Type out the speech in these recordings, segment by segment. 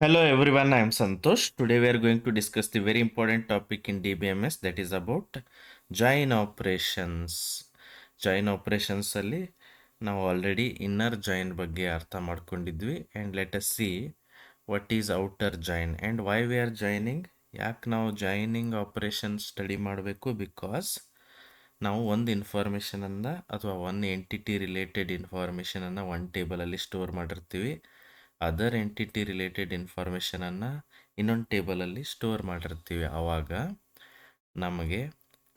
Hello everyone, I am Santosh. Today we are going to discuss the very important topic in DBMS, that is about join operations. Join operations ಅಲ್ಲಿ ನಾವು already inner join ಬಗ್ಗೆ ಅರ್ಥ ಮಾಡ್ಕೊಂಡಿದ್ವಿ and let us see what is outer join and why we are joining. ಯಾಕೆ ನಾವು joining operation study ಮಾಡಬೇಕು? Because ನಾವು ಒಂದು ಇನ್ಫಾರ್ಮೇಷನನ್ನು ಅಥವಾ ಒಂದು ಎಂಟಿಟಿ ರಿಲೇಟೆಡ್ ಇನ್ಫಾರ್ಮೇಷನನ್ನು ಒಂದು ಟೇಬಲಲ್ಲಿ ಸ್ಟೋರ್ ಮಾಡಿರ್ತೀವಿ. ಅದರ್ ಎಂಟಿಟಿ ರಿಲೇಟೆಡ್ ಇನ್ಫಾರ್ಮೇಷನನ್ನು ಇನ್ನೊಂದು ಟೇಬಲಲ್ಲಿ ಸ್ಟೋರ್ ಮಾಡಿರ್ತೀವಿ. ಆವಾಗ ನಮಗೆ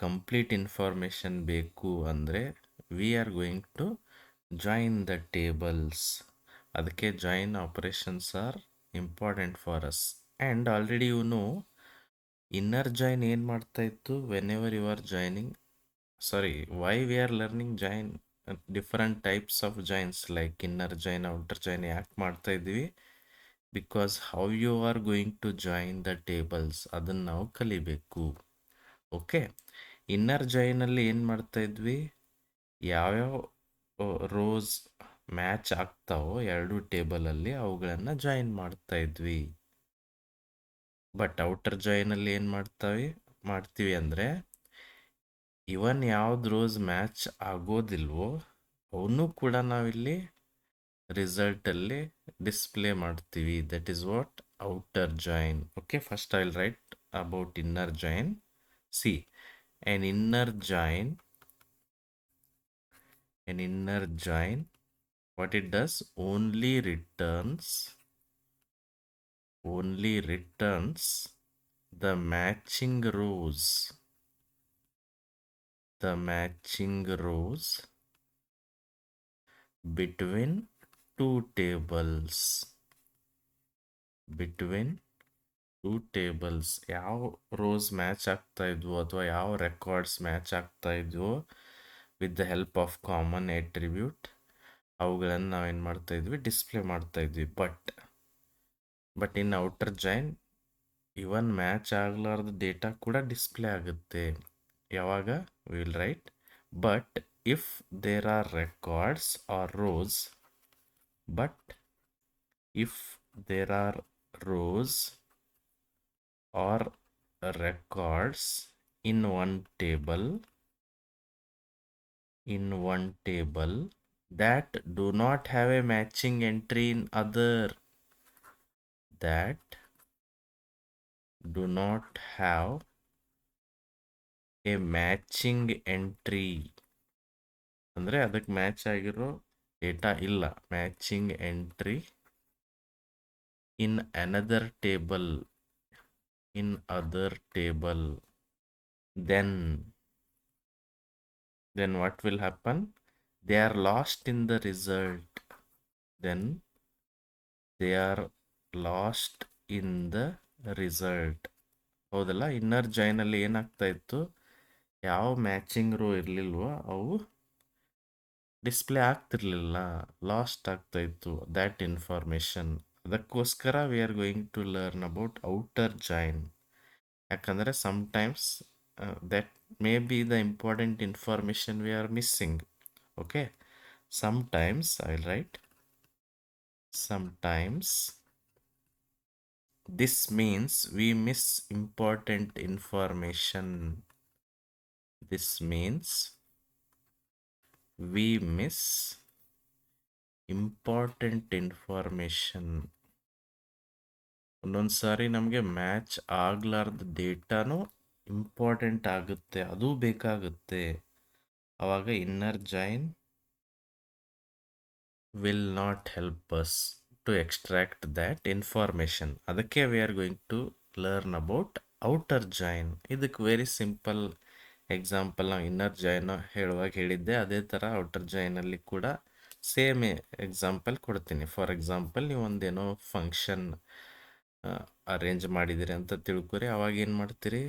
ಕಂಪ್ಲೀಟ್ ಇನ್ಫಾರ್ಮೇಷನ್ ಬೇಕು ಅಂದರೆ we are going to join the tables. ಅದಕ್ಕೆ join operations are important for us. And already ಇವನು ಇನ್ನರ್ ಜಾಯಿನ್ ಏನು ಮಾಡ್ತಾ ಇತ್ತು? Whenever you are joining, sorry, why we are learning join, different types of joins like inner join, outer join ಯಾಕೆ ಮಾಡ್ತಾ ಇದ್ದೀವಿ? Because how you are going to join the tables ಅದನ್ನು ನಾವು ಕಲಿಬೇಕು. Okay, inner ಜಾಯಿನಲ್ಲಿ ಏನು ಮಾಡ್ತಾ ಇದ್ವಿ? ಯಾವ್ಯಾವ ರೋಸ್ ಮ್ಯಾಚ್ ಆಗ್ತಾವೋ ಎರಡು ಟೇಬಲಲ್ಲಿ ಅವುಗಳನ್ನು ಜಾಯಿನ್ ಮಾಡ್ತಾ ಇದ್ವಿ. ಬಟ್ ಔಟರ್ ಜಾಯಿನಲ್ಲಿ ಏನು ಮಾಡ್ತೀವಿ ಅಂದರೆ ಇವನ್ ಯಾವ್ದು ರೋಸ್ ಮ್ಯಾಚ್ ಆಗೋದಿಲ್ವೋ ಅವನು ಕೂಡ ನಾವಿಲ್ಲಿ ರಿಸಲ್ಟಲ್ಲಿ ಡಿಸ್ಪ್ಲೇ ಮಾಡ್ತೀವಿ. That is what outer join. Okay, first I will write about inner join. C, an inner join, what it does, only returns the matching rows between two tables. ಯಾವ rows match ಆಗ್ತಾ ಇದ್ವು ಅಥವಾ ಯಾವ records match ಆಗ್ತಾ ಇದ್ವು with the help of common attribute, ಅವುಗಳನ್ನು ನಾವೇನು ಮಾಡ್ತಾ ಇದ್ವಿ? ಡಿಸ್ಪ್ಲೇ ಮಾಡ್ತಾ ಇದ್ವಿ. But in outer join even match ಆಗಲಾರ್ದ ಡೇಟಾ ಕೂಡ ಡಿಸ್ಪ್ಲೇ ಆಗುತ್ತೆ. ಯಾವಾಗ? Well right, but if there are records or rows, or records in one table that do not have a matching entry in other, ಅಂದರೆ ಅದಕ್ಕೆ match ಆಗಿರೋ data ಇಲ್ಲ, matching entry in other table, then what will happen? They are lost in the result. ಹೌದಲ್ಲ? Inner ಜಾಯಿನಲ್ಲಿ ಏನಾಗ್ತಾ ಇತ್ತು? ಯಾವ matching rho ಇರಲಿಲ್ವೋ ಅವು display ಆಗ್ತಿರ್ಲಿಲ್ಲ, ಲಾಸ್ಟ್ ಆಗ್ತಾ ಇತ್ತು ದ್ಯಾಟ್ ಇನ್ಫಾರ್ಮೇಷನ್. ಅದಕ್ಕೋಸ್ಕರ we are going to learn about outer join. ಯಾಕಂದರೆ sometimes that may be the important information we are missing. Okay, sometimes I will write, sometimes this means we miss important information. ಒಂದೊಂದು ಸಾರಿ ನಮಗೆ match ಆಗ್ಲಾರ್ದ ಡೇಟಾನು important ಆಗುತ್ತೆ, ಅದು ಬೇಕಾಗುತ್ತೆ. ಆವಾಗ inner join will not help us to extract that information. ಅದಕ್ಕೆ we are going to learn about outer join. ಇದಕ್ಕೆ very simple example ನಾವು inner join ಹೇಳುವಾಗ ಹೇಳಿದ್ದೆ, ಅದೇ ಥರ ಔಟರ್ ಜಾಯಿನಲ್ಲಿ ಕೂಡ ಸೇಮ್ ಎಕ್ಸಾಂಪಲ್ ಕೊಡ್ತೀನಿ. ಫಾರ್ ಎಕ್ಸಾಂಪಲ್, ನೀವು ಒಂದೇನೋ ಫಂಕ್ಷನ್ ಅರೇಂಜ್ ಮಾಡಿದ್ದೀರಿ ಅಂತ ತಿಳ್ಕೊರಿ. ಅವಾಗ ಏನು ಮಾಡ್ತೀರಿ?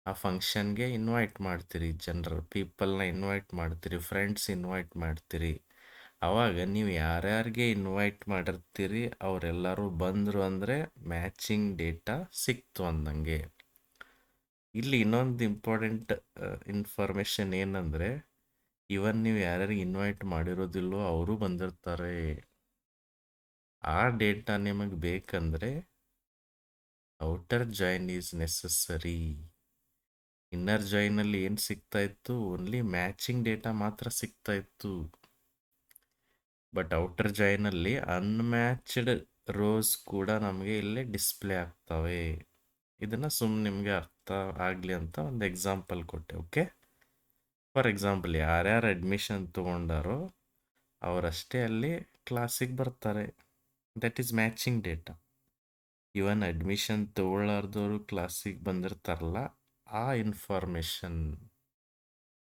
ಆ ಫಂಕ್ಷನ್ಗೆ ಇನ್ವೈಟ್ ಮಾಡ್ತೀರಿ, ಜನರಲ್ ಪೀಪಲ್ನ ಇನ್ವೈಟ್ ಮಾಡ್ತೀರಿ, ಫ್ರೆಂಡ್ಸ್ ಇನ್ವೈಟ್ ಮಾಡ್ತೀರಿ. ಆವಾಗ ನೀವು ಯಾರ್ಯಾರಿಗೆ ಇನ್ವೈಟ್ ಮಾಡಿರ್ತೀರಿ ಅವರೆಲ್ಲರೂ ಬಂದರು ಅಂದರೆ ಮ್ಯಾಚಿಂಗ್ ಡೇಟಾ ಸಿಕ್ತು ಅಂದಂಗೆ. ಇಲ್ಲಿ ಇನ್ನೊಂದು ಇಂಪಾರ್ಟೆಂಟ್ ಇನ್ಫಾರ್ಮೇಷನ್ ಏನಂದರೆ, ಇವನ್ ನೀವು ಯಾರ್ಯಾರಿಗೆ ಇನ್ವೈಟ್ ಮಾಡಿರೋದಿಲ್ಲೋ ಅವರು ಬಂದಿರ್ತಾರೆ. ಆ ಡೇಟಾ ನಿಮಗೆ ಬೇಕಂದರೆ outer join is necessary. Inner ಜಾಯಿನಲ್ಲಿ ಏನು ಸಿಗ್ತಾ ಇತ್ತು, ಓನ್ಲಿ ಮ್ಯಾಚಿಂಗ್ ಡೇಟಾ ಮಾತ್ರ ಸಿಗ್ತಾ ಇತ್ತು. ಬಟ್ ಔಟರ್ ಜಾಯಿನಲ್ಲಿ ಅನ್ಮ್ಯಾಚ್ಡ್ ರೋಸ್ ಕೂಡ ನಮಗೆ ಇಲ್ಲಿ ಡಿಸ್ಪ್ಲೇ ಆಗ್ತವೆ. ಇದನ್ನು ಸುಮ್ಮನೆ ನಿಮಗೆ ಅರ್ಥ ಆಗಲಿ ಅಂತ ಒಂದು ಎಕ್ಸಾಂಪಲ್ ಕೊಟ್ಟೆ. ಓಕೆ, ಫಾರ್ ಎಕ್ಸಾಂಪಲ್ ಯಾರ್ಯಾರು ಅಡ್ಮಿಷನ್ ತೊಗೊಂಡಾರೋ ಅವರಷ್ಟೇ ಅಲ್ಲಿ ಕ್ಲಾಸಿಗೆ ಬರ್ತಾರೆ. That is matching data. Even admission ತೊಗೊಳ್ಳಾರ್ದವರು ಕ್ಲಾಸಿಗೆ ಬಂದಿರ್ತಾರಲ್ಲ, ಆ information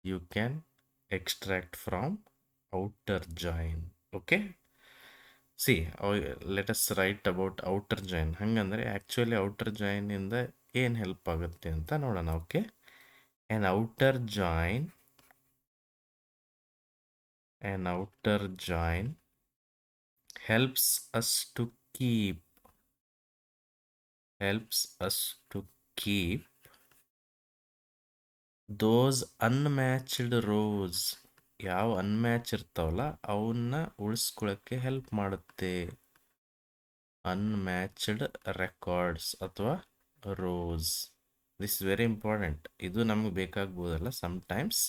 you can extract from outer join. Okay, see let us write about outer join. ಹಂಗಂದ್ರೆ ಆ್ಯಕ್ಚುಲಿ ಔಟರ್ ಜಾಯಿನಿಂದ ಏನು ಹೆಲ್ಪ್ ಆಗುತ್ತೆ ಅಂತ ನೋಡೋಣ. Okay, an outer join helps us to keep those unmatched rows. ಯಾವ ಅನ್ಮ್ಯಾಚ್ ಇರ್ತಾವಲ್ಲ ಅವನ್ನ ಉಳಿಸ್ಕೊಳ್ಳೋಕ್ಕೆ ಹೆಲ್ಪ್ ಮಾಡುತ್ತೆ. ಅನ್ಮ್ಯಾಚ್ಡ್ ರೆಕಾರ್ಡ್ಸ್ ಅಥವಾ rose. This is very important. ಇದು ನಮ್ಗೆ ಬೇಕಾಗ್ಬೋದಲ್ಲ sometimes.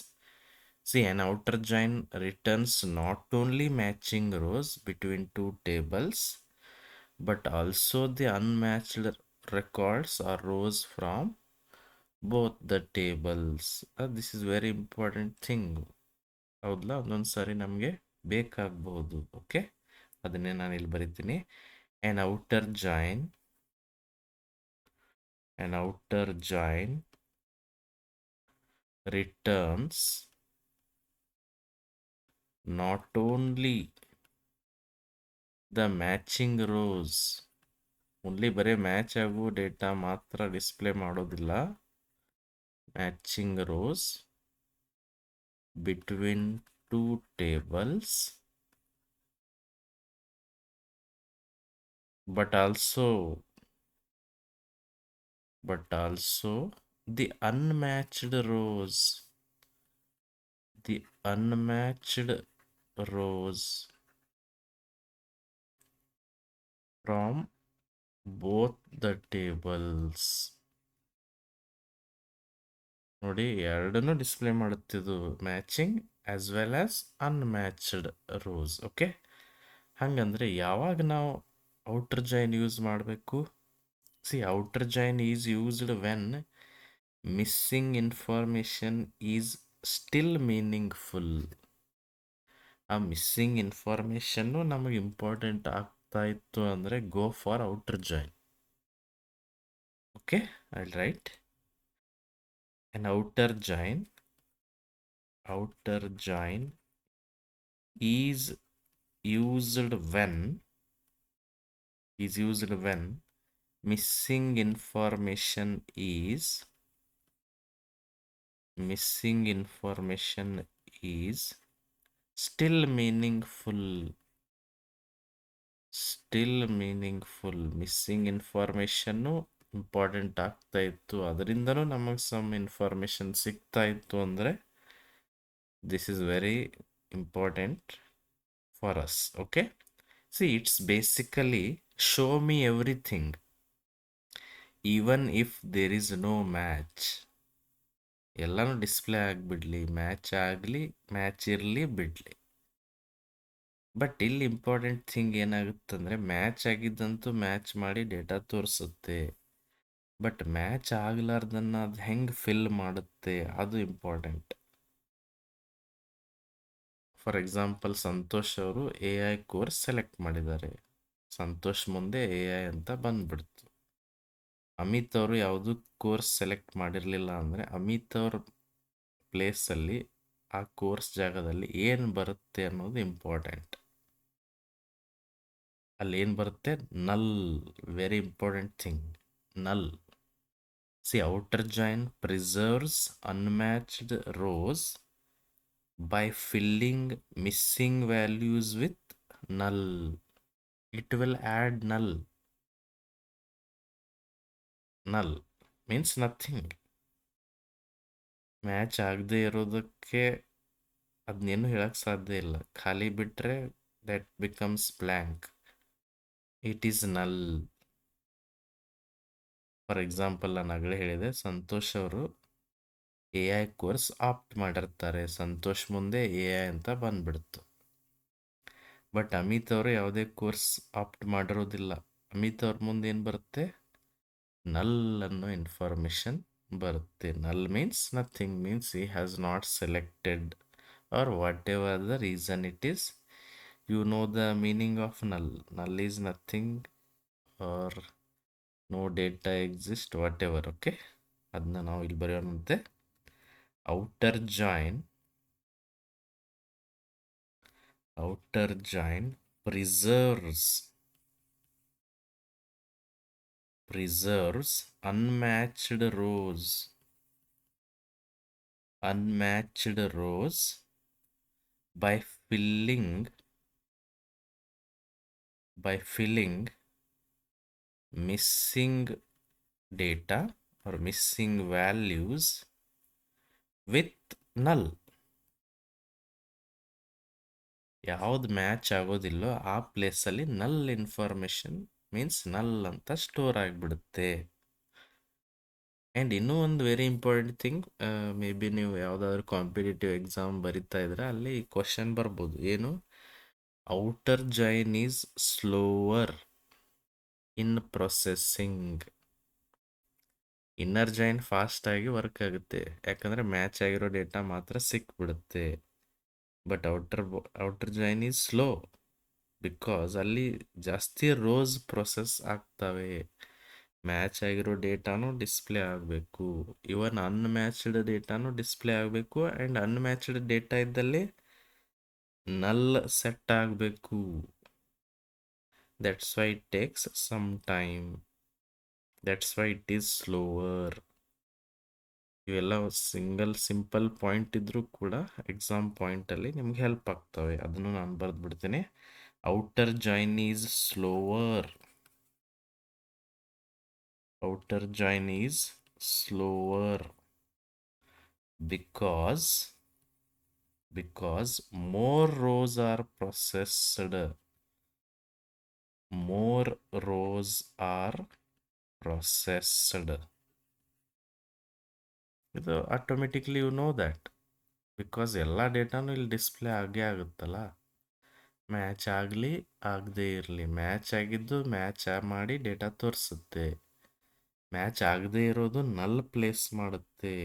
See, an outer join returns not only matching rows between two tables, but also the unmatched records or rows from both the tables. This is very important thing. ಹೌದಲ್ಲ, ಒಂದೊಂದು ಸಾರಿ ನಮಗೆ ಬೇಕಾಗಬಹುದು. Okay, ಅದನ್ನೇ ನಾನು ಇಲ್ಲಿ ಬರಿತೀನಿ. an outer join returns not only the matching rows, only ಬರೀ match ಆಗೋ ಡೇಟಾ ಮಾತ್ರ ಡಿಸ್ಪ್ಲೇ ಮಾಡೋದಿಲ್ಲ. Matching rose between two tables, but also the unmatched rows from both the tables. ನೋಡಿ, ಎರಡನ್ನೂ ಡಿಸ್ಪ್ಲೇ ಮಾಡುತ್ತಿದ್ದು, matching as well as ಅನ್ಮ್ಯಾಚ್ಡ್ rose. Okay, ಹಾಗಂದ್ರೆ ಯಾವಾಗ ನಾವು ಔಟರ್ ಜಾಯಿನ್ ಯೂಸ್ ಮಾಡಬೇಕು? C, outer join is used when missing information is still meaningful. ಆ missing information ನಮಗೆ important ಆಗ್ತಾ ಇತ್ತು ಅಂದರೆ go for outer join. Okay, I right an outer join is used when missing information is still meaningful. Missing ಇನ್ಫಾರ್ಮೇಷನ್ನು important ಆಗ್ತಾ ಇತ್ತು, ಅದರಿಂದನೂ ನಮಗೆ ಸಮ್ ಇನ್ಫಾರ್ಮೇಷನ್ ಸಿಗ್ತಾ ಇತ್ತು ಅಂದರೆ this is very important for us. Okay, see, it's basically show me everything even if there is no match. ಎಲ್ಲನೂ display ಆಗಿಬಿಡ್ಲಿ, ಮ್ಯಾಚ್ ಆಗಲಿ ಮ್ಯಾಚ್ ಇರಲಿ ಬಿಡಲಿ. ಬಟ್ ಇಲ್ಲಿ ಇಂಪಾರ್ಟೆಂಟ್ ಥಿಂಗ್ ಏನಾಗುತ್ತಂದರೆ ಮ್ಯಾಚ್ ಆಗಿದ್ದಂತೂ ಮ್ಯಾಚ್ ಮಾಡಿ ಡೇಟಾ ತೋರಿಸುತ್ತೆ, ಬಟ್ ಮ್ಯಾಚ್ ಆಗಲಾರ್ದನ್ನ ಅದು ಹೆಂಗೆ ಫಿಲ್ ಮಾಡುತ್ತೆ ಅದು ಇಂಪಾರ್ಟೆಂಟ್. ಫಾರ್ ಎಕ್ಸಾಂಪಲ್, ಸಂತೋಷ್ ಅವರು AI ಕೋರ್ಸ್ ಸೆಲೆಕ್ಟ್ ಮಾಡಿದ್ದಾರೆ. ಸಂತೋಷ್ ಮುಂದೆ AI ಅಂತ ಬಂದ್ಬಿಡ್ತು. ಅಮಿತ್ ಅವರು ಯಾವುದು ಕೋರ್ಸ್ ಸೆಲೆಕ್ಟ್ ಮಾಡಿರಲಿಲ್ಲ ಅಂದರೆ ಅಮಿತ್ ಅವ್ರ ಪ್ಲೇಸಲ್ಲಿ ಆ ಕೋರ್ಸ್ ಜಾಗದಲ್ಲಿ ಏನು ಬರುತ್ತೆ ಅನ್ನೋದು ಇಂಪಾರ್ಟೆಂಟ್. ಅಲ್ಲಿ ಏನು ಬರುತ್ತೆ? Null. Very important thing, null. See, outer join preserves unmatched rows by filling missing values with null. It will add null. Null means nothing. Match ಆಗದೆ ಇರೋದಕ್ಕೆ ಅದನ್ನೇನು ಹೇಳಕ್ಕೆ ಸಾಧ್ಯ ಇಲ್ಲ. ಖಾಲಿ ಬಿಟ್ಟರೆ that becomes blank. It is null. For example ನಾನು ಆಗಲೇ ಹೇಳಿದೆ, ಸಂತೋಷ್ ಅವರು ಎ ಐ ಕೋರ್ಸ್ ಆಪ್ಟ್ ಮಾಡಿರ್ತಾರೆ, ಸಂತೋಷ್ ಮುಂದೆ ಎ ಐ ಅಂತ ಬಂದ್ಬಿಡ್ತು. ಬಟ್ ಅಮಿತ್ ಅವರು ಯಾವುದೇ ಕೋರ್ಸ್ ಆಪ್ಟ್ ಮಾಡಿರೋದಿಲ್ಲ. ಅಮಿತ್ ಅವ್ರ ಮುಂದೆ ಏನು ಬರುತ್ತೆ? ನಲ್ ಅನ್ನೋ ಇನ್ಫಾರ್ಮೇಶನ್ ಬರುತ್ತೆ. Null means nothing, means he has not selected or whatever the reason it is. You know the meaning of null. Null is nothing or no data exist, whatever. Okay, ಅದನ್ನ ನಾವು ಇಲ್ಲಿ ಬರೆಯೋಣಂತೆ. Outer join preserves unmatched rows by filling missing data or missing values with null. ಯಾವ್ದು match ಆಗೋದಿಲ್ಲೋ ಆ ಪ್ಲೇಸಲ್ಲಿ ನಲ್ information means ನಲ್ ಅಂತ ಸ್ಟೋರ್ ಆಗಿಬಿಡುತ್ತೆ. ಆ್ಯಂಡ್ ಇನ್ನೂ ಒಂದು very important thing, may be ನೀವು ಯಾವುದಾದ್ರೂ ಕಾಂಪಿಟೇಟಿವ್ ಎಕ್ಸಾಮ್ ಬರಿತಾ ಇದ್ರೆ ಅಲ್ಲಿ ಕ್ವಶನ್ ಬರ್ಬೋದು. ಏನು? Outer join is slower in processing. Inner join fast ಆಗಿ ವರ್ಕ್ ಆಗುತ್ತೆ, ಯಾಕಂದರೆ ಮ್ಯಾಚ್ ಆಗಿರೋ ಡೇಟಾ ಮಾತ್ರ ಸಿಕ್ಬಿಡುತ್ತೆ. But outer join is slow because ಅಲ್ಲಿ ಜಾಸ್ತಿ ರೋಸ್ ಪ್ರೊಸೆಸ್ ಆಗ್ತವೆ. ಮ್ಯಾಚ್ ಆಗಿರೋ ಡೇಟಾನು ಡಿಸ್ಪ್ಲೇ ಆಗಬೇಕು, ಇವನ್ ಅನ್ಮ್ಯಾಚ್ಡ್ ಡೇಟಾನು ಡಿಸ್ಪ್ಲೇ ಆಗಬೇಕು. ಆ್ಯಂಡ್ ಅನ್ಮ್ಯಾಚ್ಡ್ ಡೇಟಾ ಇದ್ದಲ್ಲಿ ನಲ್ ಸೆಟ್ ಆಗಬೇಕು. That's why it takes some time, that's why it is slower. ಇವೆಲ್ಲ ಸಿಂಪಲ್ ಪಾಯಿಂಟ್ ಇದ್ರೂ ಕೂಡ ಎಕ್ಸಾಮ್ ಪಾಯಿಂಟಲ್ಲಿ ನಿಮ್ಗೆ ಹೆಲ್ಪ್ ಆಗ್ತವೆ. ಅದನ್ನು ನಾನು ಬರೆದ್ಬಿಡ್ತೀನಿ. Outer join is slower. Outer join is slower because more rows are processed. More rows are processed. ಇದು automatically you know that, because ಎಲ್ಲ ಡೇಟಾನು ಇಲ್ಲಿ ಡಿಸ್ಪ್ಲೇ ಆಗೇ ಆಗುತ್ತಲ್ಲ. ಮ್ಯಾಚ್ ಆಗಲಿ ಆಗದೇ ಇರಲಿ, ಮ್ಯಾಚ್ ಆಗಿದ್ದು ಮ್ಯಾಚ್ ಮಾಡಿ ಡೇಟಾ ತೋರಿಸುತ್ತೆ, ಮ್ಯಾಚ್ ಆಗದೇ ಇರೋದು ನಲ್ ಪ್ಲೇಸ್ ಮಾಡುತ್ತೆ.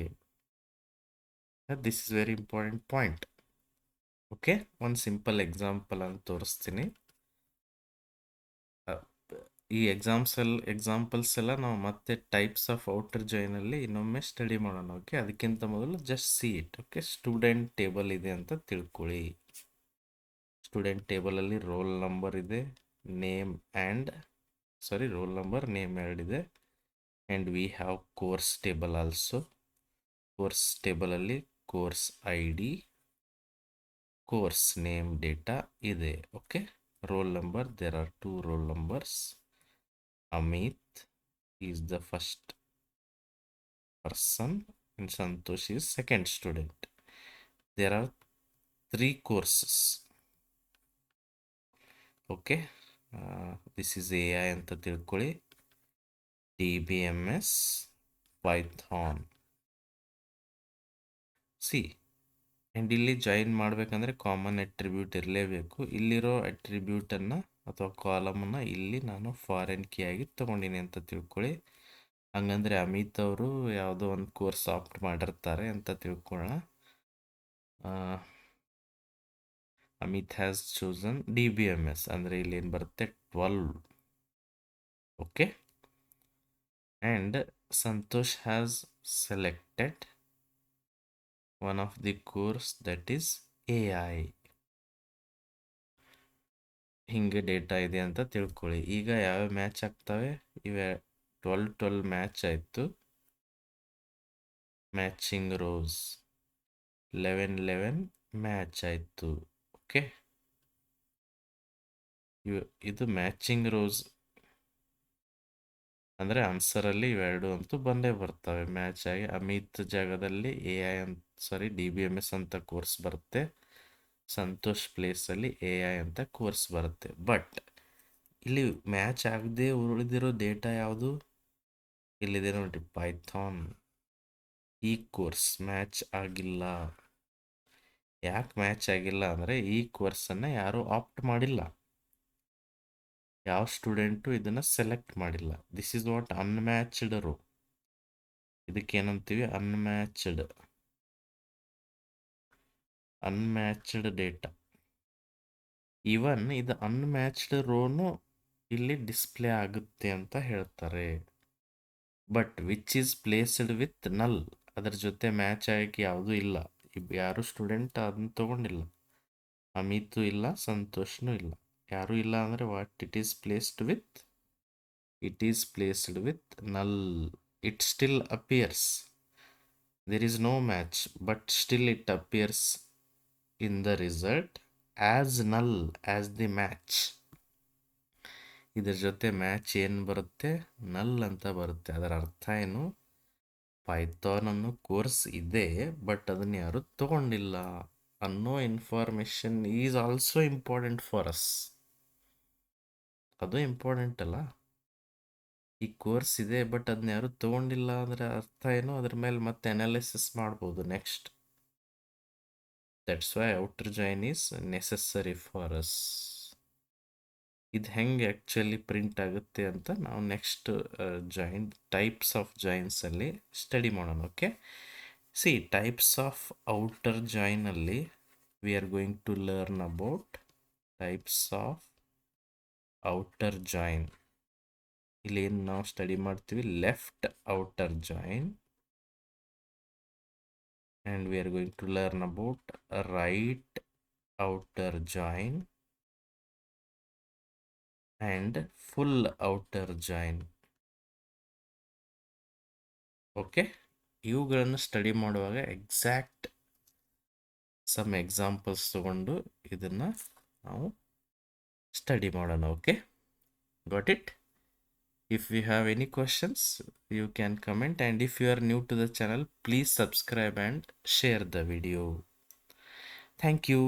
This is very important point. Okay, ಒಂದು ಸಿಂಪಲ್ ಎಕ್ಸಾಂಪಲ್ ಅಂತ ತೋರಿಸ್ತೀನಿ. ಈ ಎಕ್ಸಾಂಪಲ್ಸ್ ಎಲ್ಲ ನಾವು ಮತ್ತೆ ಟೈಪ್ಸ್ ಆಫ್ ಔಟರ್ ಜಾಯಿನಲ್ಲಿ ಇನ್ನೊಮ್ಮೆ ಸ್ಟಡಿ ಮಾಡೋಣ. ಓಕೆ, ಅದಕ್ಕಿಂತ ಮೊದಲು just see it. Okay, student table ಇದೆ ಅಂತ ತಿಳ್ಕೊಳ್ಳಿ. ಸ್ಟೂಡೆಂಟ್ ಟೇಬಲಲ್ಲಿ ರೋಲ್ ನಂಬರ್ ಇದೆ, ರೋಲ್ ನಂಬರ್ ನೇಮ್ ಎರಡಿದೆ. And we have course table also. Course ಟೇಬಲಲ್ಲಿ course I D, course name data ಇದೆ. Okay, roll number, there are 2 roll numbers. Amit is the first person and Santosh is second student. There are 3 courses. Okay, this is AI ಅಂತ ತಿಳ್ಕೊಳ್ಳಿ. DBMS, Python. C and ಇಲ್ಲಿ join ಮಾಡಬೇಕಂದ್ರೆ common attribute ಇರಲೇಬೇಕು. ಇಲ್ಲಿರೋ ಅಟ್ರಿಬ್ಯೂಟನ್ನು ಅಥವಾ ಕಾಲಮನ್ನು ಇಲ್ಲಿ ನಾನು foreign key ಆಗಿ ತೊಗೊಂಡಿನಿ ಅಂತ ತಿಳ್ಕೊಳ್ಳಿ. ಹಂಗಂದರೆ ಅಮಿತ್ ಅವರು ಯಾವುದೋ ಒಂದು ಕೋರ್ಸ್ ಆಪ್ಟ್ ಮಾಡಿರ್ತಾರೆ ಅಂತ ತಿಳ್ಕೊಳ್ಳೋಣ. ಅಮಿತ್ ಹ್ಯಾಸ್ ಚೂಸನ್ DBMS, ಅಂದರೆ ಇಲ್ಲಿ ಏನು ಬರುತ್ತೆ 12. Okay, and Santosh has selected one of the course that is AI. ಹಿಂಗೆ ಡೇಟಾ ಇದೆ ಅಂತ ತಿಳ್ಕೊಳ್ಳಿ. ಈಗ ಯಾವ ಮ್ಯಾಚ್ ಆಗ್ತವೆ? ಇವೆ 12 ಮ್ಯಾಚ್ ಆಯಿತು. ಮ್ಯಾಚಿಂಗ್ ರೋಸ್ 11 ಮ್ಯಾಚ್ ಆಯಿತು. ಓಕೆ, ಇದು ಮ್ಯಾಚಿಂಗ್ ರೋಸ್ ಅಂದರೆ ಆನ್ಸರಲ್ಲಿ ಇವೆರಡು ಅಂತೂ ಬಂದೇ ಬರ್ತವೆ ಮ್ಯಾಚ್ ಆಗಿ. ಅಮಿತ್ ಜಾಗದಲ್ಲಿ AI DBMS ಅಂತ ಕೋರ್ಸ್ ಬರುತ್ತೆ, ಸಂತೋಷ್ ಪ್ಲೇಸಲ್ಲಿ AI ಅಂತ ಕೋರ್ಸ್ ಬರುತ್ತೆ. ಬಟ್ ಇಲ್ಲಿ ಮ್ಯಾಚ್ ಆಗದೆ ಉಳಿದಿರೋ ಡೇಟಾ ಯಾವುದು? ಇಲ್ಲಿದೆ ನೋಡಿ ಪೈಥಾನ್. ಈ ಕೋರ್ಸ್ ಮ್ಯಾಚ್ ಆಗಿಲ್ಲ. ಯಾಕೆ ಮ್ಯಾಚ್ ಆಗಿಲ್ಲ ಅಂದರೆ ಈ ಕೋರ್ಸನ್ನು ಯಾರೂ ಆಪ್ಟ್ ಮಾಡಿಲ್ಲ. ಯಾವ ಸ್ಟೂಡೆಂಟು ಇದನ್ನು ಸೆಲೆಕ್ಟ್ ಮಾಡಿಲ್ಲ. This is what unmatched row. ಇದಕ್ಕೇನಂತೀವಿ? Unmatched data. ಈವನ್ ಇದು ಅನ್ಮ್ಯಾಚ್ಡ್ ರೋನು ಇಲ್ಲಿ ಡಿಸ್ಪ್ಲೇ ಆಗುತ್ತೆ ಅಂತ ಹೇಳ್ತಾರೆ. But which is placed with null, ಅದರ ಜೊತೆ ಮ್ಯಾಚ್ ಆಗಿ ಯಾವುದೂ ಇಲ್ಲ. ಯಾರು ಸ್ಟೂಡೆಂಟ್ ಅದನ್ನ ತಗೊಂಡಿಲ್ಲ. ಅಮಿತು ಇಲ್ಲ, ಸಂತೋಷ್ನೂ ಇಲ್ಲ. ಯಾರೂ ಇಲ್ಲ ಅಂದರೆ what it is placed with? It is placed with null. It still appears. There is no match, but still it appears in the result as null as the match. ಇದ್ರ ಜೊತೆ ಮ್ಯಾಚ್ ಏನು ಬರುತ್ತೆ? ನಲ್ ಅಂತ ಬರುತ್ತೆ. ಅದರ ಅರ್ಥ ಏನು? ಪೈಥಾನ್ ಅನ್ನೋ ಕೋರ್ಸ್ ಇದೆ, ಬಟ್ ಅದನ್ನು ಯಾರು ತಗೊಂಡಿಲ್ಲ ಅನ್ನೋ information is also important for us. ಅದು ಇಂಪಾರ್ಟೆಂಟ್ ಅಲ್ಲ. ಈ ಕೋರ್ಸ್ ಇದೆ ಬಟ್ ಅದನ್ನ ಯಾರು ತಗೊಂಡಿಲ್ಲ ಅಂದರೆ ಅರ್ಥ ಏನು? ಅದ್ರ ಮೇಲೆ ಮತ್ತೆ ಅನಾಲಿಸಿಸ್ ಮಾಡ್ಬೋದು next. That's why outer join is necessary for us. ಇದು ಹೆಂಗೆ ಆ್ಯಕ್ಚುಲಿ ಪ್ರಿಂಟ್ ಆಗುತ್ತೆ ಅಂತ ನಾವು ನೆಕ್ಸ್ಟ್ ಜಾಯಿನ್ ಟೈಪ್ಸ್ ಆಫ್ ಜಾಯಿನ್ಸಲ್ಲಿ ಸ್ಟಡಿ ಮಾಡೋಣ. Okay, see types of outer ಜಾಯಿನಲ್ಲಿ we are going to learn about types of outer join. ಇಲ್ಲಿ ಏನು ನಾವು ಸ್ಟಡಿ ಮಾಡ್ತೀವಿ? Left outer join. And we are going to learn about right outer join and full outer join. Okay, ಇವುಗಳನ್ನು study ಮಾಡುವಾಗ exact some examples ತಗೊಂಡು ಇದನ್ನು ನಾವು ಸ್ಟಡಿ ಮಾಡೋಣ. Okay, got it? If you have any questions, you can comment, and if you are new to the channel, please subscribe and share the video. Thank you.